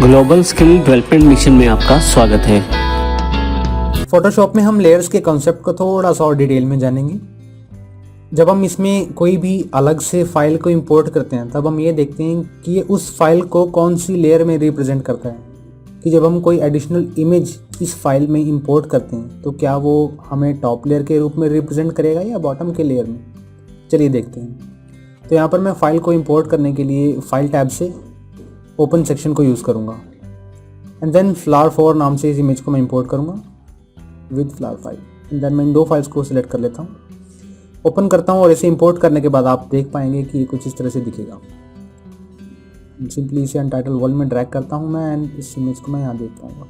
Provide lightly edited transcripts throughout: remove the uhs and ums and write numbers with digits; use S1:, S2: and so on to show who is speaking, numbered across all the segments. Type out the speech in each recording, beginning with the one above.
S1: Global skill development mission में आपका स्वागत है।
S2: फोटोशॉप में हम लेयर्स के कॉन्सेप्ट को थोड़ा सा और डिटेल में जानेंगे। जब हम इसमें कोई भी अलग से फाइल को इंपोर्ट करते हैं तब हम ये देखते हैं कि ये उस फाइल को कौन सी लेयर में रिप्रेजेंट करता है। कि जब हम कोई एडिशनल इमेज इस फाइल में इंपोर्ट करते हैं तो क्या वो हमें टॉप लेयर के रूप में रिप्रेजेंट करेगा या बॉटम के लेयर में। चलिए देखते हैं। तो यहाँ पर मैं फ़ाइल को इंपोर्ट करने के लिए फाइल टैब से ओपन सेक्शन को यूज़ करूँगा एंड देन flower4 नाम से इस इमेज को मैं इंपोर्ट करूँगा with flower file. And then मैं इन दो फाइल्स को सिलेक्ट कर लेता हूँ, ओपन करता हूँ और इसे इंपोर्ट करने के बाद आप देख पाएंगे कि ये कुछ इस तरह से दिखेगा। सिंपली इसे अनटाइटल वर्ल्ड में ड्रैग करता हूँ मैं एंड इस इमेज को मैं यहाँ देख पाऊँगा।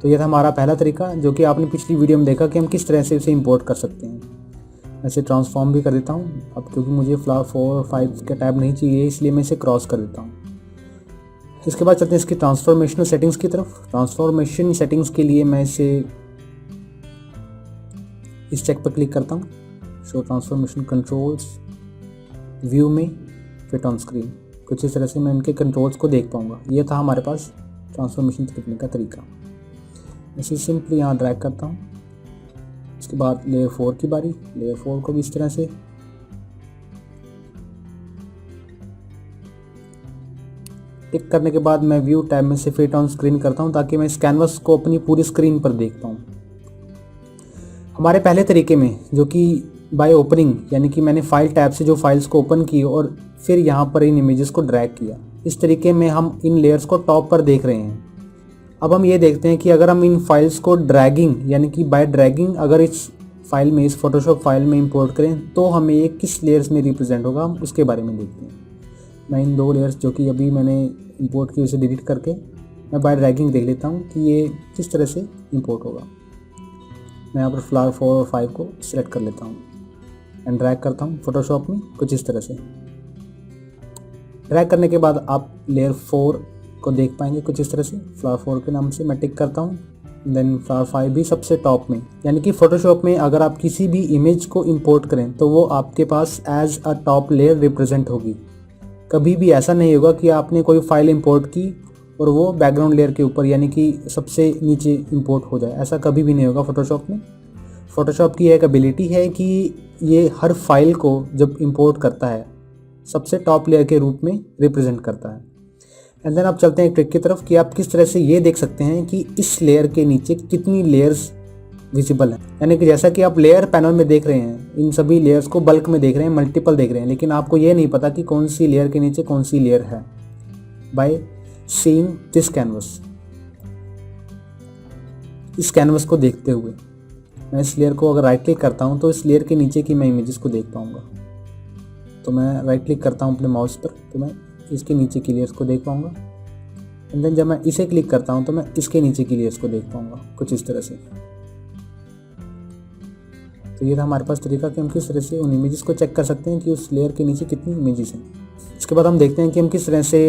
S2: तो ये था हमारा पहला तरीका जो कि आपने पिछली वीडियो में देखा कि हम किस तरह से इसे इंपोर्ट कर सकते हैं। ऐसे ट्रांसफॉर्म भी कर देता हूँ अब, क्योंकि मुझे flower4 और 5 का टैब नहीं चाहिए इसलिए मैं इसे क्रॉस कर देता हूँ। इसके बाद चलते हैं इसकी ट्रांसफॉर्मेशनल सेटिंग्स की तरफ। ट्रांसफॉर्मेशन सेटिंग्स के लिए मैं इसे इस चेक पर क्लिक करता हूँ, शो ट्रांसफॉर्मेशन कंट्रोल्स, व्यू में फिट ऑन स्क्रीन। कुछ इस तरह से मैं इनके कंट्रोल्स को देख पाऊँगा। ये था हमारे पास ट्रांसफॉर्मेशन करने का तरीका। इसे सिंपली यहाँ ड्रैग करता हूँ। इसके बाद लेयर 4 की बारी, लेयर 4 को भी इस तरह से टिक करने के बाद मैं व्यू टैब में से फिट ऑन स्क्रीन करता हूं ताकि मैं इस कैनवस को अपनी पूरी स्क्रीन पर देख पाऊं। हमारे पहले तरीके में जो कि बाय ओपनिंग, यानी कि मैंने फाइल टैब से जो फाइल्स को ओपन की और फिर यहां पर इन इमेजेस को ड्रैग किया, इस तरीके में हम इन लेयर्स को टॉप पर देख रहे हैं। अब हम ये देखते हैं कि अगर हम इन फाइल्स को ड्रैगिंग यानी कि बाय ड्रैगिंग अगर इस फाइल में, इस फोटोशॉप फाइल में इंपोर्ट करें तो हमें ये किस लेयर्स में रिप्रेजेंट होगा, हम उसके बारे में देखते हैं। मैं इन दो लेयर्स जो कि अभी मैंने इंपोर्ट की उसे डिलीट करके मैं बाय ड्रैगिंग देख लेता हूँ कि ये किस तरह से इंपोर्ट होगा। मैं यहाँ पर flower4 और 5 को सिलेक्ट कर लेता हूँ एंड ड्रैग करता हूँ फोटोशॉप में कुछ इस तरह से। ड्रैग करने के बाद आप लेयर 4 को देख पाएंगे कुछ इस तरह से। flower4 के नाम से मैं टिक करता हूँ, देन flower5 भी सबसे टॉप में। यानी कि फोटोशॉप में अगर आप किसी भी इमेज को इंपोर्ट करें तो वो आपके पास as a top layer represent होगी। कभी भी ऐसा नहीं होगा कि आपने कोई फाइल इंपोर्ट की और वो बैकग्राउंड लेयर के ऊपर यानी कि सबसे नीचे इंपोर्ट हो जाए, ऐसा कभी भी नहीं होगा फोटोशॉप में। फोटोशॉप की एक एबिलिटी है कि ये हर फाइल को जब इंपोर्ट करता है सबसे टॉप लेयर के रूप में रिप्रेजेंट करता है। एंड देन आप चलते हैं एक ट्रिक की तरफ कि आप किस तरह से ये देख सकते हैं कि इस लेयर के नीचे कितनी लेयर्स विजिबल है। यानी कि जैसा कि आप लेयर पैनल में देख रहे हैं, इन सभी लेयर्स को बल्क में देख रहे हैं, मल्टीपल देख रहे हैं, लेकिन आपको ये नहीं पता कि कौन सी लेयर के नीचे कौन सी लेयर है। बाय सीइंग दिस कैनवस, इस कैनवस को देखते हुए मैं इस लेयर को अगर राइट क्लिक करता हूं तो इस लेयर के नीचे की मैं इमेजेस को देख पाऊंगा। तो मैं राइट क्लिक करता हूं अपने माउस पर तो मैं इसके नीचे की लेयर्स को देख पाऊंगा। एंड देन जब मैं इसे क्लिक करता हूं तो मैं इसके नीचे की लेयर्स को देख पाऊंगा कुछ इस तरह से। तो ये था हमारे पास तरीका कि हम किस तरह से उन इमेजेस को चेक कर सकते हैं कि उस लेयर के नीचे कितनी इमेजेस हैं। इसके बाद हम देखते हैं कि हम किस तरह से,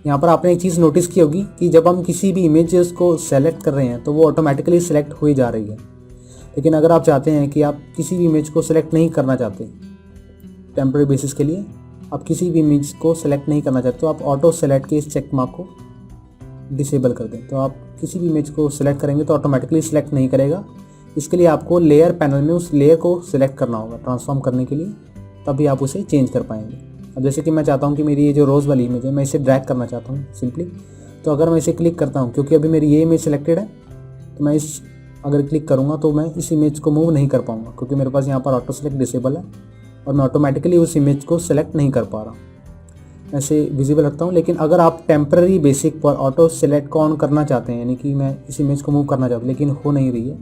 S2: यहाँ पर आपने एक चीज़ नोटिस की होगी कि जब हम किसी भी इमेजेस को सेलेक्ट कर रहे हैं तो वो ऑटोमेटिकली सेलेक्ट हो ही जा रही है। लेकिन अगर आप चाहते हैं कि आप किसी भी इमेज को सेलेक्ट नहीं करना चाहते, टेम्पररी बेसिस के लिए आप किसी भी इमेज को सेलेक्ट नहीं करना चाहते तो आप ऑटो सेलेक्ट के इस चेक मार्क को डिसेबल कर दें। तो आप किसी भी इमेज को सेलेक्ट करेंगे तो ऑटोमेटिकली सेलेक्ट नहीं करेगा। इसके लिए आपको लेयर पैनल में उस लेयर को सिलेक्ट करना होगा ट्रांसफॉर्म करने के लिए, तभी आप उसे चेंज कर पाएंगे। अब जैसे कि मैं चाहता हूं कि मेरी ये जो रोज़ वाली इमेज है मैं इसे ड्रैग करना चाहता हूं सिंपली, तो अगर मैं इसे क्लिक करता हूं, क्योंकि अभी मेरी ये इमेज सिलेक्टेड है, तो मैं इस अगर क्लिक करूँगा तो मैं इस इमेज को मूव नहीं कर पाऊँगा क्योंकि मेरे पास यहाँ पर ऑटो सेलेक्ट डिसेबल है और मैं ऑटोमेटिकली उस इमेज को सेलेक्ट नहीं कर पा रहा। ऐसे विजिबल रखता हूँ। लेकिन अगर आप टेम्पररी बेसिक पर ऑटो सेलेक्ट को ऑन करना चाहते हैं, यानी कि मैं इस इमेज को मूव करना चाहता हूँ लेकिन हो नहीं रही है,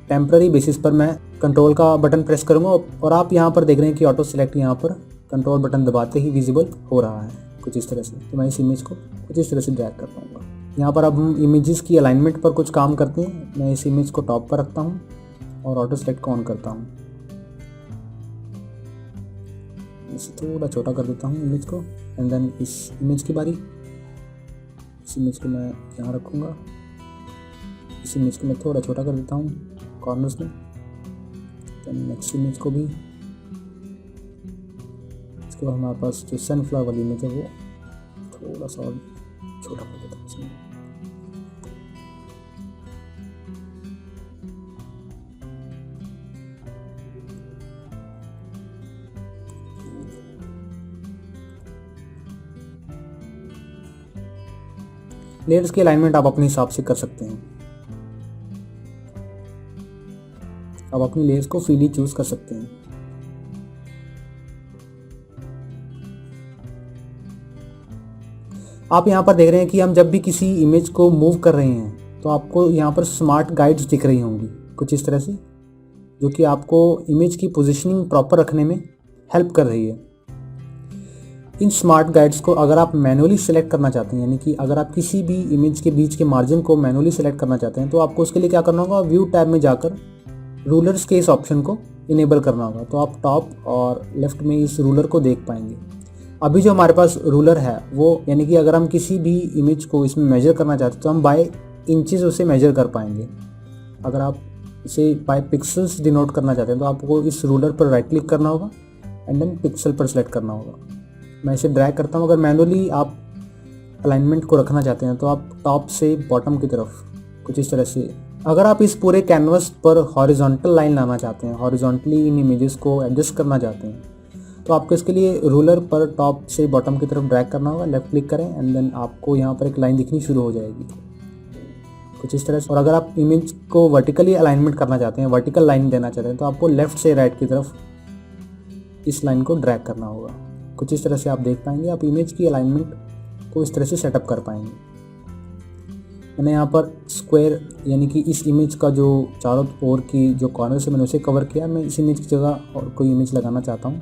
S2: टेम्पररी बेसिस पर मैं कंट्रोल का बटन प्रेस करूंगा और आप यहाँ पर देख रहे हैं कि ऑटो सेलेक्ट यहाँ पर कंट्रोल बटन दबाते ही विजिबल हो रहा है कुछ इस तरह से। तो मैं इस इमेज को कुछ इस तरह से ड्रैग कर पाऊँगा। यहाँ पर अब हम इमेजेस की अलाइनमेंट पर कुछ काम करते हैं। मैं इस इमेज को टॉप पर रखता हूँ और ऑटो सेलेक्ट को ऑन करता हूँ। इसे थोड़ा छोटा कर देता हूँ इमेज को। एंड देन इस इमेज की बारी, इस इमेज को मैं यहाँ रखूँगा। इस इमेज को मैं थोड़ा छोटा कर देता हूँ कॉर्नर्स में। देन नेक्स्ट इमेज को भी, इसके बाद हमारे पास जो सनफ्लावर वाली इमेज है वो थोड़ा सा और छोटा कर देता हूँ इसमें। लेयर्स की अलाइनमेंट आप अपने हिसाब से कर सकते हैं। आप अपनी लेयर्स को फ्रीली चूज कर सकते हैं। आप यहाँ पर देख रहे हैं कि हम जब भी किसी इमेज को मूव कर रहे हैं तो आपको यहाँ पर स्मार्ट गाइड्स दिख रही होंगी कुछ इस तरह से, जो कि आपको इमेज की पोजीशनिंग प्रॉपर रखने में हेल्प कर रही है। इन स्मार्ट गाइड्स को अगर आप मैनुअली सेलेक्ट करना चाहते हैं, यानी कि अगर आप किसी भी इमेज के बीच के मार्जिन को मैनुअली सेलेक्ट करना चाहते हैं, तो आपको उसके लिए क्या करना होगा, व्यू टैब में जाकर रूलर्स के इस ऑप्शन को इनेबल करना होगा। तो आप टॉप और लेफ्ट में इस रूलर को देख पाएंगे। अभी जो हमारे पास रूलर है वो, यानी कि अगर हम किसी भी इमेज को इसमें मेजर करना चाहते हैं तो हम बाय इंचेस उसे मेजर कर पाएंगे। अगर आप इसे बाय पिक्सल्स डिनोट करना चाहते हैं तो आपको इस रूलर पर राइट क्लिक करना होगा एंड देन पिक्सल पर सेलेक्ट करना होगा। मैं इसे ड्रैग करता हूँ। अगर मैनुअली आप अलाइनमेंट को रखना चाहते हैं तो आप टॉप से बॉटम की तरफ कुछ इस तरह से, अगर आप इस पूरे कैनवस पर हॉरिजॉन्टल लाइन लाना चाहते हैं, हॉरिजॉन्टली इन इमेजेस को एडजस्ट करना चाहते हैं, तो आपको इसके लिए रूलर पर टॉप से बॉटम की तरफ ड्रैग करना होगा, लेफ्ट क्लिक करें एंड देन आपको यहाँ पर एक लाइन दिखनी शुरू हो जाएगी कुछ इस तरह से। और अगर आप इमेज को वर्टिकली अलाइनमेंट करना चाहते हैं, वर्टिकल लाइन देना चाहते हैं, तो आपको लेफ्ट से राइट की तरफ इस लाइन को ड्रैग करना होगा। कुछ इस तरह से आप देख पाएंगे, आप इमेज की अलाइनमेंट को इस तरह से सेटअप कर पाएंगे। मैंने यहाँ पर स्क्वायर, यानी कि इस इमेज का जो चारों ओर की जो कॉर्नर से मैंने उसे कवर किया, मैं इस इमेज की जगह और कोई इमेज लगाना चाहता हूँ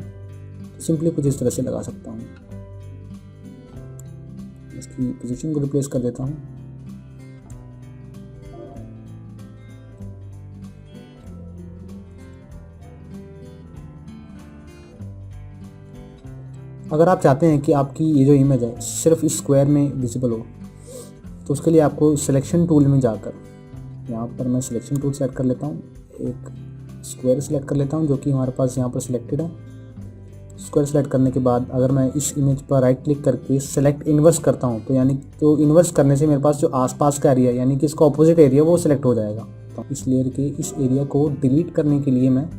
S2: तो सिंपली कुछ इस तरह से लगा सकता हूँ। इसकी पोजीशन को रिप्लेस कर देता हूँ। अगर आप चाहते हैं कि आपकी ये जो इमेज है सिर्फ इस स्क्वायर में विजिबल हो, तो उसके लिए आपको सिलेक्शन टूल में जाकर, यहाँ पर मैं सिलेक्शन टूल सेलेक्ट कर लेता हूँ, एक स्क्वायर सेलेक्ट कर लेता हूँ जो कि हमारे पास यहाँ पर सिलेक्टेड है। स्क्वायर सेलेक्ट करने के बाद अगर मैं इस इमेज पर राइट क्लिक करके सेलेक्ट इन्वर्स करता हूँ, तो यानी तो इन्वर्स करने से मेरे पास जो आसपास का एरिया, यानी कि इसका ऑपोजिट एरिया, वो सिलेक्ट हो जाएगा। तो इस लेयर के इस एरिया को डिलीट करने के लिए मैं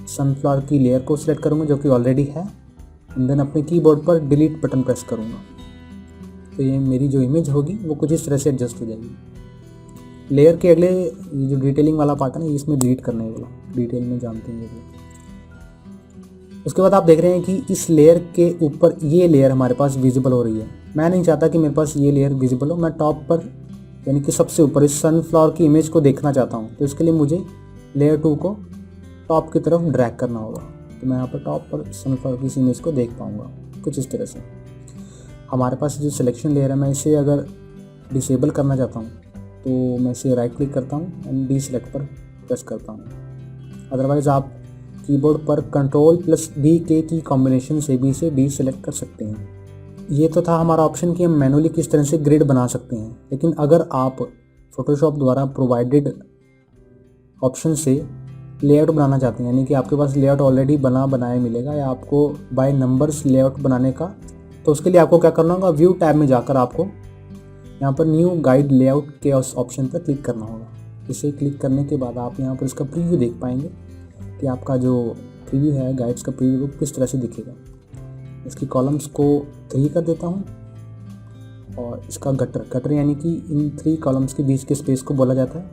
S2: सनफ्लावर की लेयर को सिलेक्ट करूँगा जो कि ऑलरेडी है, एंड देन अपने कीबोर्ड पर डिलीट बटन प्रेस करूँगा। तो ये मेरी जो इमेज होगी वो कुछ इस तरह से एडजस्ट हो जाएगी। लेयर के अगले ये जो डिटेलिंग वाला पार्ट है ना, इसमें डिलीट करने वाला, डिटेल में जानते हैं ये। उसके बाद आप देख रहे हैं कि इस लेयर के ऊपर ये लेयर हमारे पास विजिबल हो रही है। मैं नहीं चाहता कि मेरे पास ये लेयर विजिबल हो, मैं टॉप पर, यानी कि सबसे ऊपर इस सनफ्लावर की इमेज को देखना चाहता हूँ। तो इसके लिए मुझे लेयर 2 को टॉप की तरफ ड्रैग करना होगा, तो मैं यहाँ पर टॉप पर सनफ्लावर की इस इमेज को देख पाऊँगा कुछ इस तरह से। हमारे पास जो सिलेक्शन लेयर है, मैं इसे अगर डिसेबल करना चाहता हूँ तो मैं इसे राइट क्लिक करता हूँ एंड डी सेलेक्ट पर प्रेस करता हूँ। अदरवाइज़ आप कीबोर्ड पर Ctrl+D के की कॉम्बिनेशन से भी इसे डी सेलेक्ट कर सकते हैं। ये तो था हमारा ऑप्शन कि हम मैनुअली किस तरह से ग्रिड बना सकते हैं, लेकिन अगर आप फोटोशॉप द्वारा प्रोवाइडेड ऑप्शन से लेआउट बनाना चाहते हैं, यानी कि आपके पास लेआउट ऑलरेडी बनाया मिलेगा या आपको बाय नंबर्स लेआउट बनाने का, तो उसके लिए आपको क्या करना होगा, व्यू टैब में जाकर आपको यहाँ पर न्यू गाइड लेआउट के उस ऑप्शन पर क्लिक करना होगा। इसे क्लिक करने के बाद आप यहाँ पर इसका प्रीव्यू देख पाएंगे कि आपका जो प्रीव्यू है, गाइड्स का प्रीव्यू किस तरह से दिखेगा। इसकी कॉलम्स को 3 कर देता हूँ और इसका गटर यानी कि इन 3 कॉलम्स के बीच के स्पेस को बोला जाता है,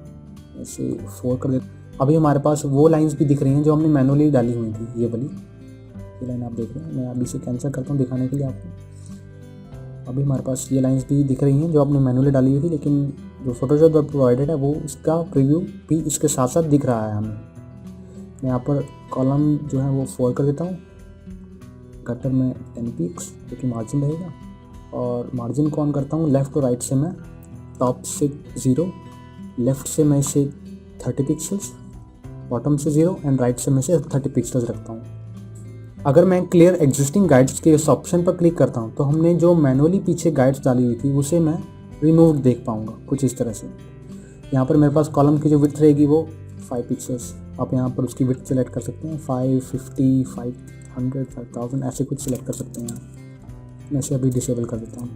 S2: इसे 4 कर देता हूँ। अभी हमारे पास वो लाइंस भी दिख रही हैं जो हमने मैनुअली डाली हुई थी, ये वाली ये लाइन आप देख रहे हैं। मैं अभी इसे कैंसिल करता हूँ दिखाने के लिए आपको। अभी हमारे पास ये लाइंस भी दिख रही हैं जो आपने मैनुअली डाली हुई थी, लेकिन जो फोटोशॉप द्वारा प्रोवाइडेड है वो इसका प्रीव्यू भी इसके साथ साथ दिख रहा है हमें। मैं यहाँ पर कॉलम जो है वो 4 कर देता हूँ, गटर में 10 पिक्स जो कि मार्जिन रहेगा, और मार्जिन को ऑन करता हूँ। लेफ़्ट और राइट से मैं टॉप से 0, लेफ़्ट से मैं इसे 30 पिक्सल्स, बॉटम से 0 एंड राइट से मैं इसे 30 पिक्सल्स रखता हूँ। अगर मैं क्लियर एग्जिस्टिंग गाइड्स के इस ऑप्शन पर क्लिक करता हूँ तो हमने जो मैनुअली पीछे गाइड्स डाली हुई थी उसे मैं रिमूव देख पाऊँगा कुछ इस तरह से। यहाँ पर मेरे पास कॉलम की जो विड्थ रहेगी वो 5 पिक्सल्स, आप यहाँ पर उसकी विड्थ सेलेक्ट कर सकते हैं, 550, 500, 5000 ऐसे कुछ सिलेक्ट कर सकते हैं। मैं इसे अभी डिसेबल कर देता हूँ।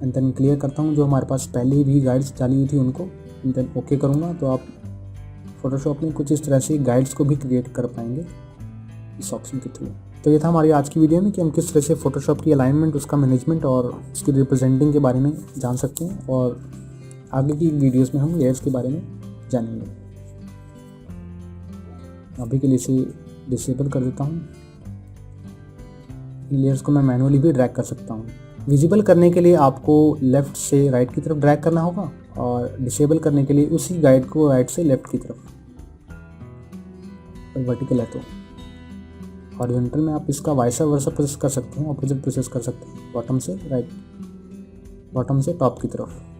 S2: एंड देन क्लियर करता हूँ। जो हमारे पास पहले भी गाइड्स डाली हुई थी उनको एंड देन ओके करूँगा, तो आप फोटोशॉप में कुछ इस तरह से गाइड्स को भी क्रिएट कर पाएंगे इस ऑप्शन के थ्रू। तो ये था हमारी आज की वीडियो में कि हम किस तरह से फोटोशॉप की अलाइनमेंट, उसका मैनेजमेंट और उसकी रिप्रेजेंटिंग के बारे में जान सकते हैं, और आगे की वीडियोस में हम लेयर्स के बारे में जानेंगे। अभी के लिए इसे डिसेबल कर देता हूँ। इन लेयर्स को मैं मैनुअली भी ड्रैग कर सकता हूँ। विजिबल करने के लिए आपको लेफ़्ट से राइट की तरफ ड्रैग करना होगा, और डिसेबल करने के लिए उसी गाइड को राइट से लेफ़्ट की तरफ। वर्टिकल है तो हॉरिजॉन्टल में आप इसका वाइसा वर्सा प्रोसेस कर सकते हैं, ऑपोजिट प्रोसेस कर सकते हैं, बॉटम से राइट, बॉटम से टॉप की तरफ।